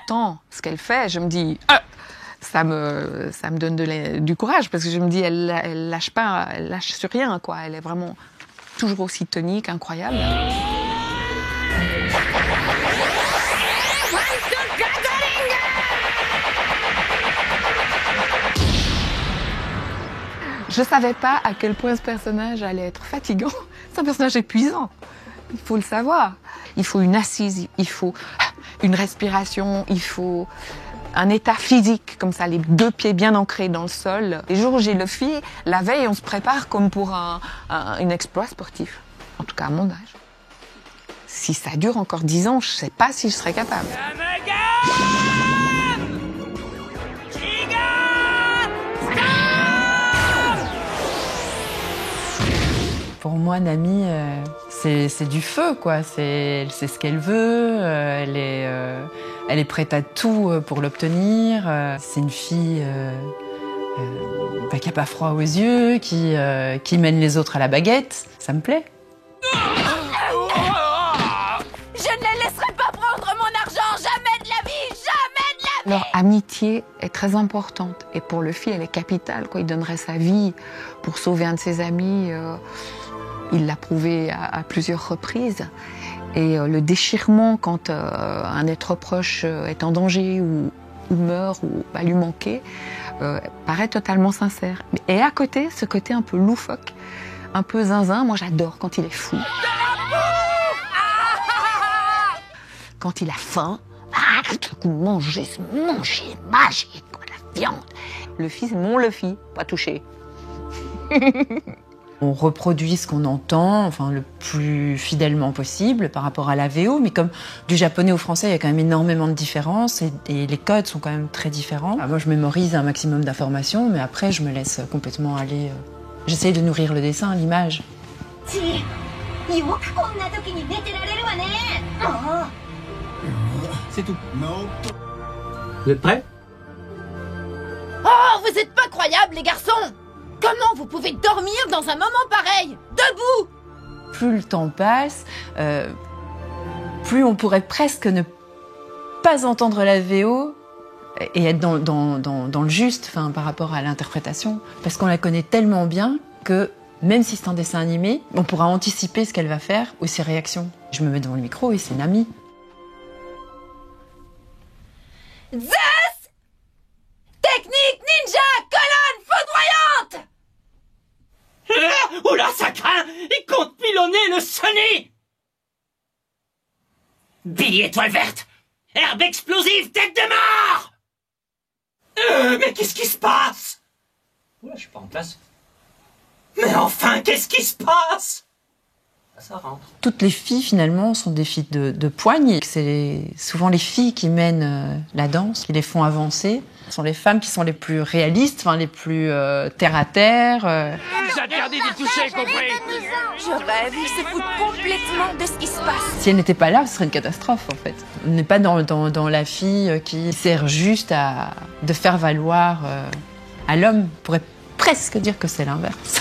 j'entends ce qu'elle fait, je me dis, ça me donne du courage parce que je me dis, elle lâche pas, elle lâche sur rien, quoi. Elle est vraiment toujours aussi tonique, incroyable. Je savais pas à quel point ce personnage allait être fatigant. C'est un personnage épuisant. Il faut le savoir. Il faut une assise, il faut une respiration, il faut un état physique, comme ça, les 2 pieds bien ancrés dans le sol. Les jours où j'ai le fille, la veille, on se prépare comme pour un exploit sportif. En tout cas, à mon âge. Si ça dure encore 10 ans, je sais pas si je serais capable. Pour moi, Nami, c'est du feu, quoi. C'est ce qu'elle veut. Elle est prête à tout pour l'obtenir. C'est une fille qui n'a pas froid aux yeux, qui mène les autres à la baguette. Ça me plaît. Je ne les laisserai pas prendre mon argent, jamais de la vie, jamais de la vie. Leur amitié est très importante et pour le fils, elle est capitale, quoi. Il donnerait sa vie pour sauver un de ses amis. Il l'a prouvé à plusieurs reprises. Et le déchirement quand un être proche est en danger ou meurt ou va lui manquer paraît totalement sincère. Et à côté, ce côté un peu loufoque, un peu zinzin, moi j'adore quand il est fou. Quand il a faim, manger magique, la viande. Le fils, mon Luffy, pas touché. On reproduit ce qu'on entend, enfin le plus fidèlement possible par rapport à la VO, mais comme du japonais au français, il y a quand même énormément de différences et les codes sont quand même très différents. Alors moi, je mémorise un maximum d'informations, mais après, je me laisse complètement aller. J'essaye de nourrir le dessin, l'image. C'est tout. Vous êtes prêts? Oh, vous êtes pas croyables, les garçons! Comment vous pouvez dormir dans un moment pareil? Debout! Plus le temps passe, plus on pourrait presque ne pas entendre la VO et être dans le juste, enfin, par rapport à l'interprétation. Parce qu'on la connaît tellement bien que même si c'est un dessin animé, on pourra anticiper ce qu'elle va faire ou ses réactions. Je me mets devant le micro et c'est Nami. Zeus! Technique ninja, colonne foudroyante! Oula, ça craint! Il compte pilonner le Sony! Billy étoile verte! Herbe explosive, tête de mort! Mais qu'est-ce qui se passe? Oula, je suis pas en place. Mais enfin, qu'est-ce qui se passe? Ça rentre. Toutes les filles, finalement, sont des filles de poigne. C'est souvent les filles qui mènent la danse, qui les font avancer. Ce sont les femmes qui sont les plus réalistes, enfin, les plus terre-à-terre. J'interdis d'y toucher, compris? Je rêve, il se fout complètement de ce qui se passe. Si elle n'était pas là, ce serait une catastrophe, en fait. On n'est pas dans la fille qui sert juste de faire valoir à l'homme. On pourrait presque dire que c'est l'inverse.